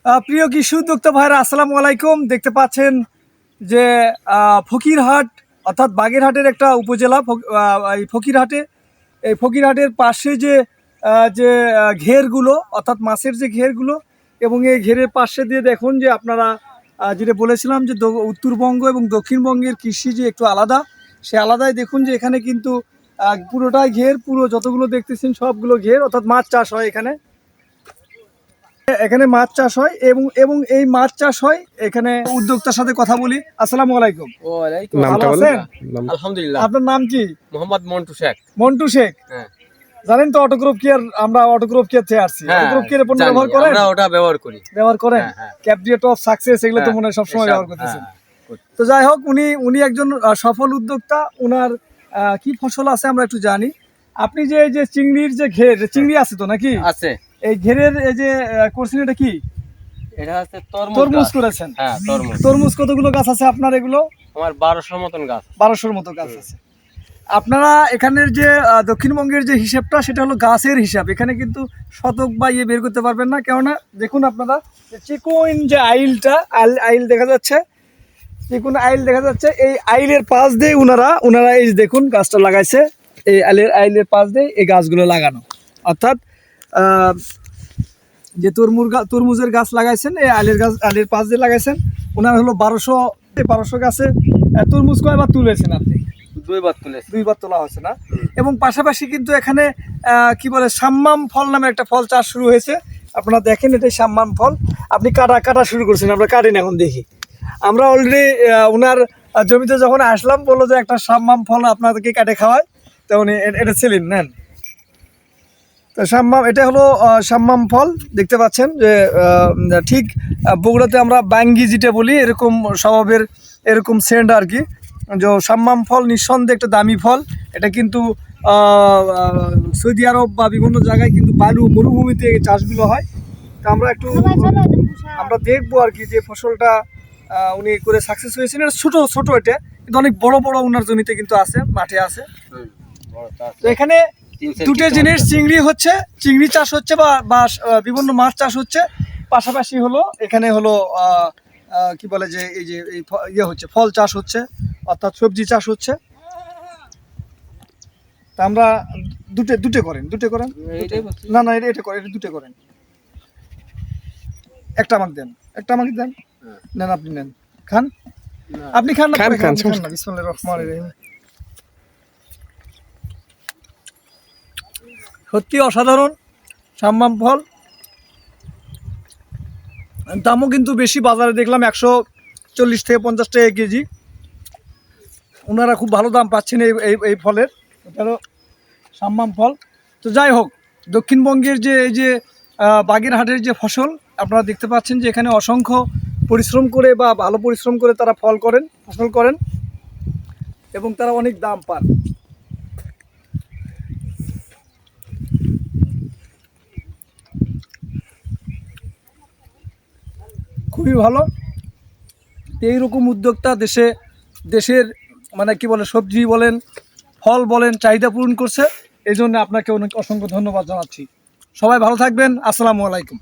প্রিয় কৃষি উদ্যোক্তা ভাইরা আসসালামু আলাইকুম। দেখতে পাচ্ছেন যে ফকিরহাট অর্থাৎ বাগেরহাটের একটা উপজেলা এই ফকিরহাটে, এই ফকিরহাটের পাশে যে যে ঘেরগুলো অর্থাৎ মাছের যে ঘেরগুলো, এবং এই ঘেরের পাশে দিয়ে দেখুন যে আপনারা যেটা বলেছিলাম যে উত্তরবঙ্গ এবং দক্ষিণবঙ্গের কৃষি যে একটু আলাদা, সে আলাদাই দেখুন যে এখানে কিন্তু পুরোটাই ঘের, পুরো যতগুলো দেখতেছেন সবগুলো ঘের, অর্থাৎ মাছ চাষ হয় এখানে। এখানে মাছ চাষ হয় এবং এবং এই মাছ চাষ হয় এখানে। উদ্যোক্তার সাথে কথা বলি। আসসালামু আলাইকুম। ভালো আছেন? আলহামদুলিল্লাহ। আপনার নাম কি? মোহাম্মদ মন্টু শেখ। মন্টু শেখ। হ্যাঁ। জানেন তো অটোগ্রুপ কেয়ার, আমরা অটোগ্রুপ কেয়ার থেকে আসছি। অটোগ্রুপ কেয়ার পণ্য ব্যবহার করেন? আমরা ওটা ব্যবহার করি। ব্যবহার করেন? ক্যাপডিয়েট অফ সাকসেস এগুলো তো মনে হয় সবসময় ব্যবহার করতেছেন। তো যাই হোক, উনি একজন সফল উদ্যোক্তা। উনার কি ফসল আছে আমরা একটু জানি। আপনি যে এই যে চিংড়ির যে ঘের, চিংড়ি আছে তো নাকি? আছে। এই ঘেরের এই যে করছেন, এটা কি? এটা হচ্ছে তরমুজ করেছেন। হ্যাঁ, তরমুজ। তরমুজ কতগুলো গাছ আছে আপনার? এগুলো আমার 1200 মতন গাছ। 1200-র মতো গাছ আছে। আপনারা এখানের যে দক্ষিণবঙ্গের যে হিসাবটা, সেটা হলো গাছের হিসাব। এখানে কিন্তু শতক বা ইয়ে বের করতে পারবেন না, কেননা দেখুন আপনারা চিকন যে আইল দেখা যাচ্ছে, চিকন আইল দেখা যাচ্ছে। এই আইলের পাশ দিয়ে ওনারা এই দেখুন গাছটা লাগাইছে। এই আইলের পাশ দিয়ে এই গাছগুলো লাগানো, অর্থাৎ যে তরমুজের গাছ লাগাইছেন, এই আইলের পাশ দিয়ে লাগাইছেন। ওনার হলো 1200 গাছে তরমুজ কয়বার তুলেছেন আপনি? দুইবার তোলা হয়েছে না? এবং পাশাপাশি কিন্তু এখানে কি বলে সাম্মাম ফল নামে একটা ফল চাষ শুরু হয়েছে। আপনারা দেখেন, এটাই সাম্মাম ফল। আপনি কাটা শুরু করছেন, আমরা কাটেন এখন দেখি। আমরা অলরেডি ওনার জমিতে যখন আসলাম, বললো যে একটা সাম্মাম ফল আপনাদেরকে কাটে খাওয়ায়, তো উনি এটা ছিলেন নেন। তো এটা হলো সাম্মাম ফল। দেখতে পাচ্ছেন যে ঠিক বগুড়াতে আমরা বাঙ্গি যেটা বলি, এরকম স্বভাবের, এরকম সেন্ট আর কি। যে সাম্মাম ফল নিঃসন্দেহে একটা দামি ফল। এটা কিন্তু সৌদি আরব বা বিভিন্ন জায়গায় কিন্তু মরুভূমিতে এই চাষগুলো হয়। তো আমরা দেখবো আর কি যে ফসলটা উনি করে সাকসেস হয়েছেন। এটা ছোট এটা, কিন্তু অনেক বড় বড় ওনার জমিতে কিন্তু আছে, মাঠে আছে। তো এখানে দুটো জিনিস, চিংড়ি চাষ হচ্ছে বা বিভিন্ন মাছ চাষ হচ্ছে, পাশাপাশি হলো এখানে হলো কি বলে যে এই যে ইয়ে হচ্ছে, ফল চাষ হচ্ছে, অর্থাৎ সবজি চাষ হচ্ছে। তা আমরা দুটো করেন না এটা করেন, এটা দুটো করেন। একটা আমাকে দেন নেন, আপনি নেন, আপনি খান না। বিসমিল্লাহির রহমানির রহিম। সত্যি অসাধারণ সাম্মাম ফল। দামও কিন্তু বেশি, বাজারে দেখলাম 140 থেকে 50 টাকা কেজি। ওনারা খুব ভালো দাম পাচ্ছেন এই ফলের। এটা হলো সাম্মাম ফল। তো যাই হোক, দক্ষিণবঙ্গের যে এই যে বাগেরহাটের যে ফসল, আপনারা দেখতে পাচ্ছেন যে এখানে অসংখ্য পরিশ্রম করে বা ভালো পরিশ্রম করে তারা ফসল করেন এবং তারা অনেক দাম পান। খুবই ভালো। এইরকম উদ্যোক্তা দেশের মানে কি বলে, সবজি বলেন, ফল বলেন, চাহিদা পূরণ করছে। এই জন্য আপনাকে অনেক অসংখ্য ধন্যবাদ জানাচ্ছি। সবাই ভালো থাকবেন। আসসালামু আলাইকুম।